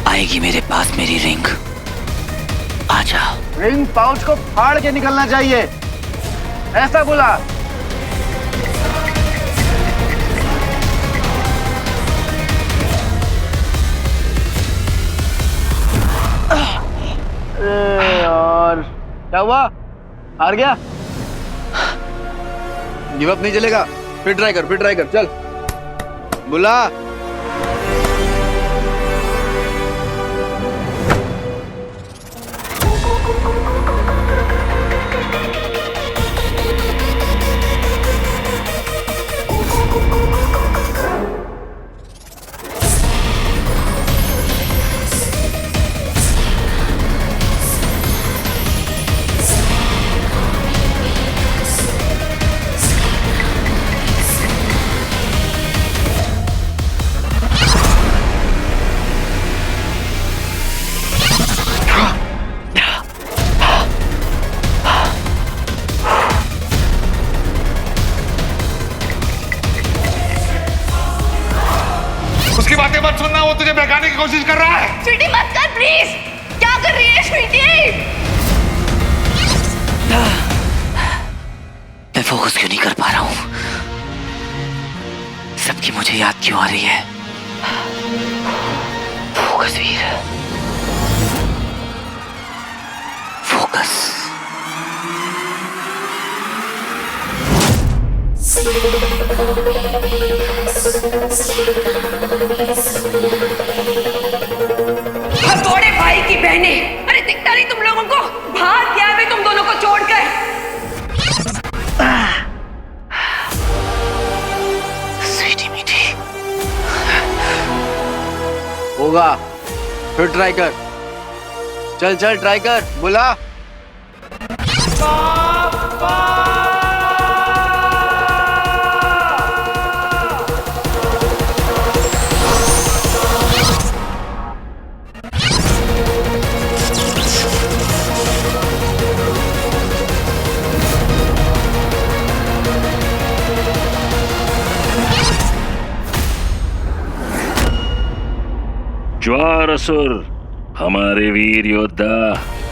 आएगी मेरे पास मेरी रिंग, आ जाओ। रिंग पाउच को फाड़ के निकलना चाहिए, ऐसा बोला। और क्या हुआ, हार गया? गिव अप नहीं चलेगा, फिर ट्राई कर, चल बुला। उसकी बातें मत सुनना, वो तुझे बहकाने की कोशिश कर रहा है। स्वीटी मत कर प्लीज। क्या कर रही है स्वीटी? मैं फोकस क्यों नहीं कर पा रहा हूं? सबकी मुझे याद क्यों आ रही है? फोकस वीर, फोकस। हथौड़े भाई की बहने, अरे दिखता नहीं तुम लोगों को? भाग गया मैं तुम दोनों को छोड़कर। स्वीटी मीठी, होगा, फिर ट्राई कर। चल ट्राई कर, बुला। ज्वार असुर, हमारे वीर योद्धा,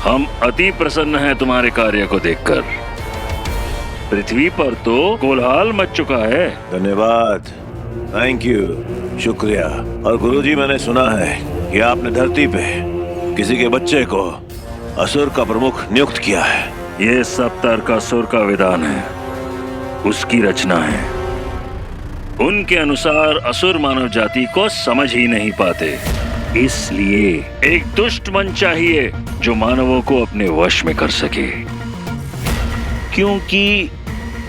हम अति प्रसन्न हैं तुम्हारे कार्य को देखकर। पृथ्वी पर तो कोलाहल मच चुका है। धन्यवाद, थैंक यू, शुक्रिया। और गुरुजी, मैंने सुना है कि आपने धरती पे किसी के बच्चे को असुर का प्रमुख नियुक्त किया है। ये सब तारकासुर का विधान है, उसकी रचना है। उनके अनुसार असुर मानव जाति को समझ ही नहीं पाते, इसलिए एक दुष्ट मन चाहिए जो मानवों को अपने वश में कर सके। क्योंकि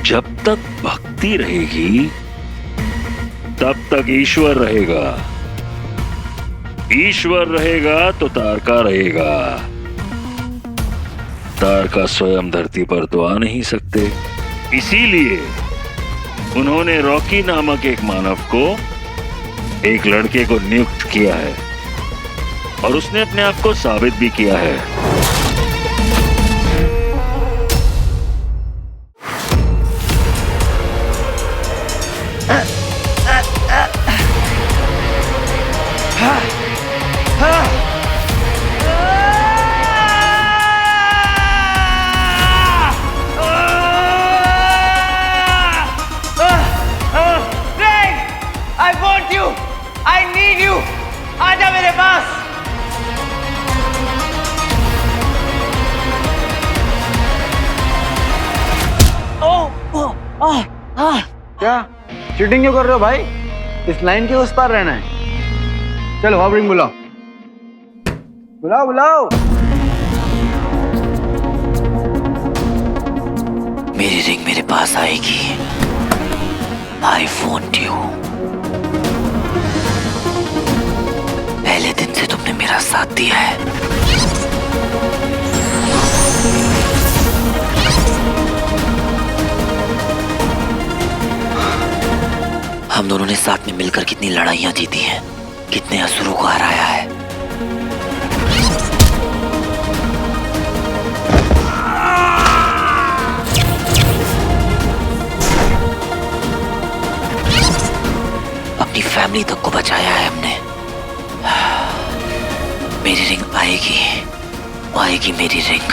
जब तक भक्ति रहेगी तब तक ईश्वर रहेगा, ईश्वर रहेगा तो तारका रहेगा। तारका स्वयं धरती पर तो आ नहीं सकते, इसीलिए उन्होंने रॉकी नामक एक मानव को, एक लड़के को नियुक्त किया है और उसने अपने आप को साबित भी किया है। I want you, I need you, आजा मेरे पास। क्या चीटिंग क्यों कर रहे हो भाई? इस लाइन के उस पार रहना है। चलो अब रिंग बुलाओ, बुलाओ बुलाओ। मेरी रिंग मेरे पास आएगी। I want you. पहले दिन से तुमने मेरा साथ दिया है। हम दोनों ने साथ में मिलकर कितनी लड़ाइयां जीती हैं, कितने असुरों को हराया है। अपनी फैमिली तक को बचाया है हमने। मेरी रिंग आएगी, आएगी मेरी रिंग।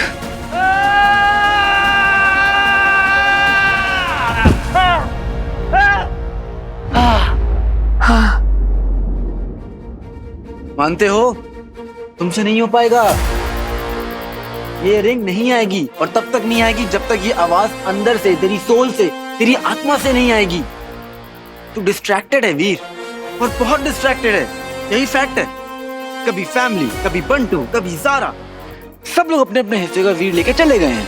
मानते हो तुमसे नहीं हो पाएगा। ये रिंग नहीं आएगी और तब तक नहीं आएगी जब तक ये आवाज अंदर से, तेरी सोल से, तेरी आत्मा से नहीं आएगी। तू डिस्ट्रैक्टेड है वीर, और बहुत डिस्ट्रैक्टेड है, यही फैक्ट है। कभी फैमिली, कभी बंटू, कभी ज़ारा, सब लोग अपने अपने हिस्से का वीर लेके चले गए हैं,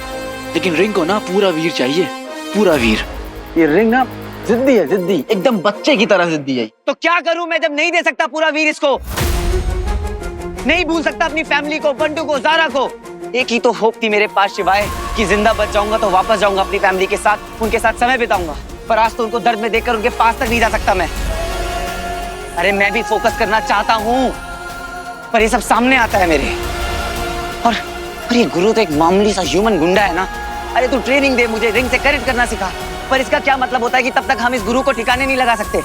लेकिन रिंग को ना पूरा वीर चाहिए, पूरा वीर। ये रिंग ना जिद्दी है, जिद्दी, एकदम बच्चे की तरह जिद्दी है। तो क्या करूं मैं जब नहीं दे सकता पूरा वीर इसको? नहीं भूल सकता अपनी फैमिली को, बंटू को, ज़ारा को। एक ही तो होप थी मेरे पास शिवाय कि जिंदा बच जाऊंगा तो वापस जाऊंगा अपनी फैमिली के साथ, उनके साथ समय बिताऊंगा। पर आज तो उनको दर्द में देखकर उनके पास तक नहीं जा सकता मैं। अरे मैं भी फोकस करना चाहता हूँ, पर ये सब सामने आता है मेरे। और ये गुरु तो एक मामूली सा ह्यूमन गुंडा है ना। अरे तू ट्रेनिंग दे मुझे, रिंग से कनेक्ट करना सिखा, पर इसका क्या मतलब होता है कि तब तक हम इस गुरु को ठिकाने नहीं लगा सकते।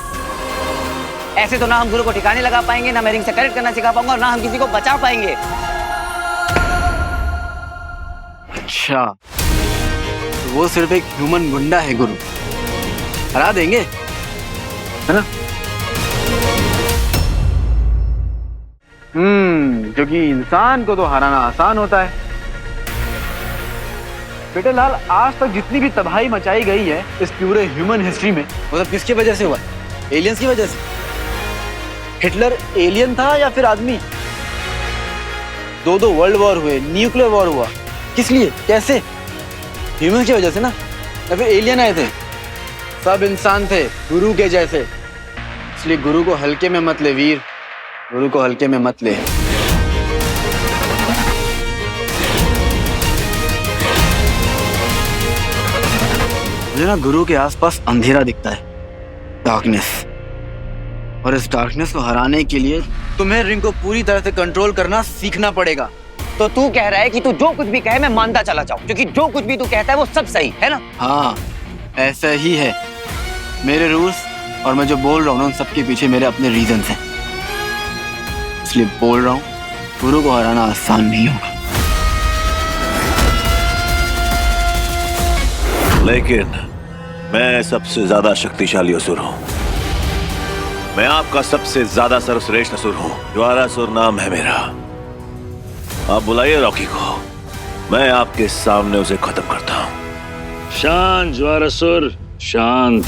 ऐसे तो ना हम गुरु को ठिकाने लगा पाएंगे, ना मैं रिंग से कनेक्ट करना सिखा पाऊंगा, और ना हम किसी को बचा पाएंगे। अच्छा, तो वो सिर्फ एक ह्यूमन गुंडा है गुरु, हरा देंगे, है ना? क्योंकि इंसान को तो हराना आसान होता है। बेटे लाल, आज तक जितनी भी तबाही मचाई गई है इस पूरे ह्यूमन हिस्ट्री में, वो सब किसकी वजह से हुआ? एलियंस की वजह से। हिटलर एलियन था या फिर आदमी? दो वर्ल्ड वॉर हुए, न्यूक्लियर वॉर हुआ, किस लिए, कैसे? ह्यूमन की वजह से ना, या फिर एलियन आए थे? सब इंसान थे गुरु के जैसे, इसलिए गुरु को हल्के में मत ले वीर, गुरु को हल्के में मत ले। मुझे ना गुरु के आसपास अंधेरा दिखता है, डार्कनेस, और इस डार्कनेस को हराने के लिए तुम्हें रिंग को पूरी तरह से कंट्रोल करना सीखना पड़ेगा। तो तू कह रहा है कि तू जो कुछ भी कहे मैं मानता चला जाऊं, क्योंकि जो कुछ भी तू कहता है वो सब सही है ना? हाँ, ऐसा ही है। मेरे रूल्स और मैं जो बोल रहा हूँ ना, उन सबके पीछे मेरे अपने रीजंस हैं, इसलिए बोल रहा हूँ, गुरु को हराना आसान नहीं होगा। लेकिन मैं सबसे ज्यादा शक्तिशाली असुर हूं। मैं आपका सबसे ज्यादा सर्वश्रेष्ठ असुर हूं। ज्वारासुर नाम है मेरा। आप बुलाइए रॉकी को, मैं आपके सामने उसे खत्म करता हूं। शांत ज्वारासुर, शांत।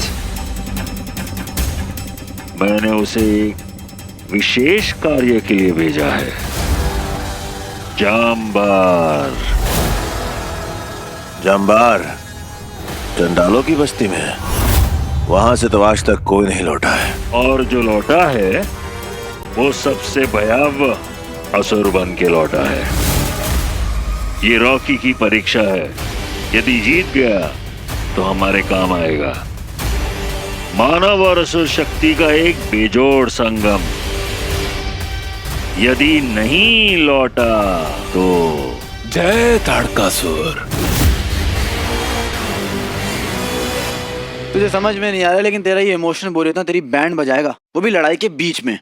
मैंने उसे एक विशेष कार्य के लिए भेजा है। जाम्बार। जाम्बार चंडालों की बस्ती में, वहां से तो आज तक कोई नहीं लौटा है। और जो लौटा है वो सबसे भयावह असुर बन के लौटा है। ये रॉकी की परीक्षा है, यदि जीत गया तो हमारे काम आएगा। मानव और असुर शक्ति का एक बेजोड़ संगम। यदि नहीं लौटा तो जय ताड़कासुर। तुझे समझ में नहीं आ रहा, लेकिन तेरा ये इमोशन बोल रहा था, तेरी बैंड बजाएगा, वो भी लड़ाई के बीच में।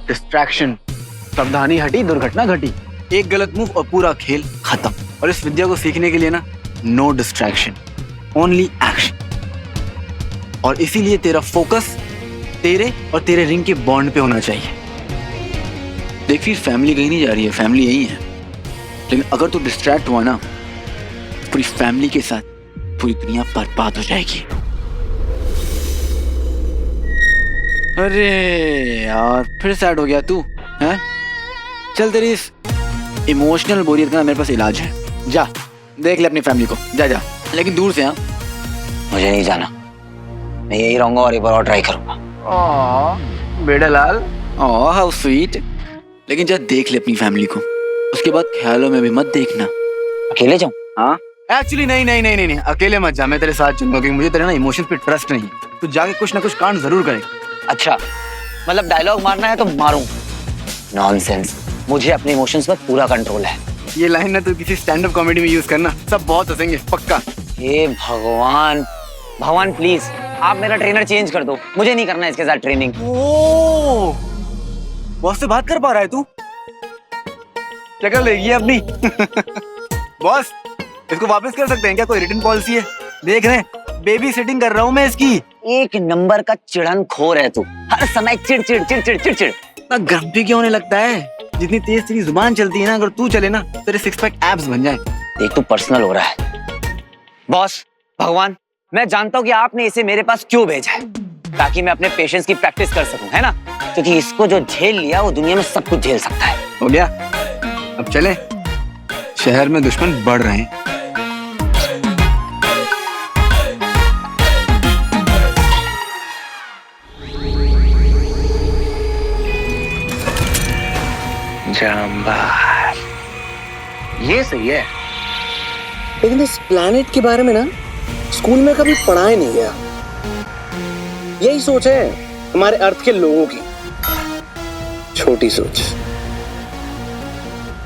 डिस्ट्रैक्शन, सावधानी हटी, दुर्घटना घटी। एक गलत मूव और पूरा खेल खत्म। और इस विद्या को सीखने के लिए ना, नो डिस्ट्रैक्शन, ओनली एक्शन। और इसीलिए तेरा फोकस तेरे और तेरे रिंग के बॉन्ड पे होना चाहिए। देख फिर, फैमिली कहीं नहीं जा रही है, फैमिली यही है। लेकिन अगर तू डिस्ट्रैक्ट हुआ ना, पूरी फैमिली के साथ पूरी दुनिया बर्बाद हो जाएगी। अरे यार, फिर सैड हो गया तू, हैं? चल, तेरी इस इमोशनल बोरियत का मेरे पास इलाज है। जा देख ले अपनी फैमिली को, जा जा, लेकिन दूर से। हाँ, मुझे नहीं जाना, मैं यही रहूंगा और एक बार और ट्राई करूंगा। बेटा लाल, हाउ स्वीट। लेकिन जा देख ले अपनी फैमिली को, उसके बाद ख्यालों में भी मत देखना। अकेले जाऊं? हाँ, एक्चुअली नहीं, अकेले मत जा, मैं तेरे साथ चलूंगा, क्योंकि मुझे तेरे ना इमोशंस पे ट्रस्ट नहीं है। तू जाके कुछ ना कुछ कांड जरूर करे। अच्छा, मतलब डायलॉग मारना है तो मारूं? नॉनसेंस, मुझे अपने इमोशंस पर पूरा कंट्रोल है। ये लाइन ना तू किसी स्टैंड अप कॉमेडी में यूज करना, सब बहुत हंसेंगे पक्का। हे भगवान, भगवान प्लीज आप मेरा ट्रेनर चेंज कर दो, मुझे नहीं करना इसके साथ ट्रेनिंग। बॉस से बात कर पा रहा है तू? क्या कर लेगी अपनी? बॉस, इसको वापस कर सकते हैं क्या? कोई रिटर्न पॉलिसी है? देख रहे हैं, बेबी सिटिंग कर रहा हूँ मैं इसकी। एक नंबर का चिड़न खोर है तू, हर समय चिड़ चिड़। ग्रम्पी क्यों होने लगता है? जितनी तेज तेरी जुबान चलती है ना, अगर तू चले ना तेरे 6 पैक एब्स बन जाए। देख तू पर्सनल हो रहा है। बॉस, भगवान, मैं जानता हूँ कि आपने इसे मेरे पास क्यों भेजा है, ताकि मैं अपने पेशेंस की प्रैक्टिस कर सकूं, है ना? क्योंकि इसको जो झेल लिया वो दुनिया में सब कुछ झेल सकता है। हो गया, अब चले, शहर में दुश्मन बढ़ रहे हैं। जाम्बार, ये सही है, लेकिन इस प्लैनेट के बारे में ना स्कूल में कभी पढ़ाया नहीं गया। यही सोच है हमारे अर्थ के लोगों की, छोटी सोच।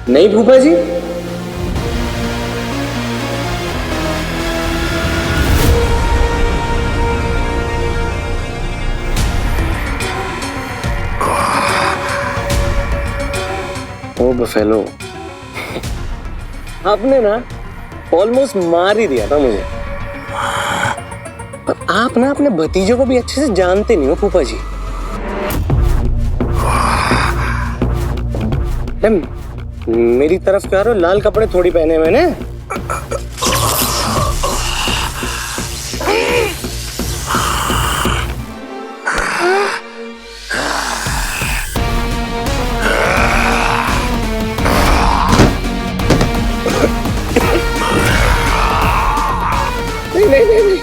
नहीं भूपा जी? ओ बफेलो, आपने ना ऑलमोस्ट मार ही दिया था मुझे। पर आप ना अपने भतीजों को भी अच्छे से जानते नहीं हो फूफा जी। मेरी तरफ क्या रहो, लाल कपड़े थोड़ी पहने मैंने। नहीं।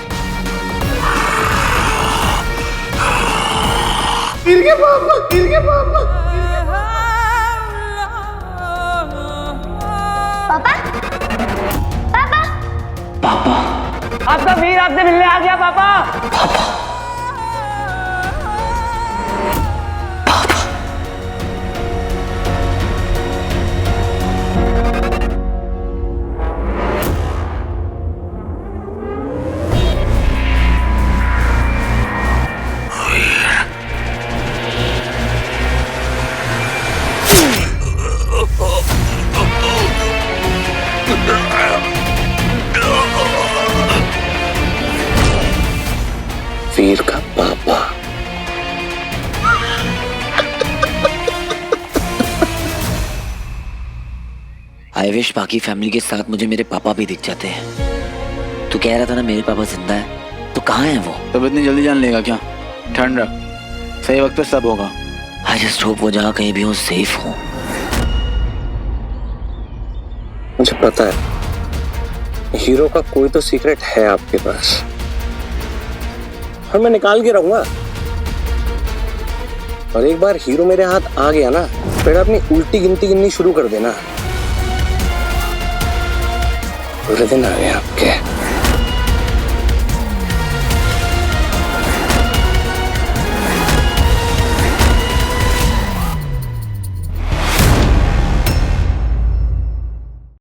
गिर गया पापा। पापा, आपका वीर आपसे मिलने आ गया पापा। वीर का पापा। आई विश बाकी फैमिली के साथ मुझे मेरे पापा भी दिख जाते हैं। तू कह रहा था ना मेरे पापा जिंदा है, तो कहाँ है वो? तब इतनी जल्दी जान लेगा क्या? ठंड रख, सही वक्त पे सब होगा। आई जस्ट होप वो जगह कहीं भी हो, सेफ हो। मुझे पता है हीरो का कोई तो सीक्रेट है आपके पास, और मैं निकाल के रहूंगा। और एक बार हीरो मेरे हाथ आ गया ना, फिर अपनी उल्टी गिनती गिननी शुरू कर देना। बुरे दिन आ गए आपके।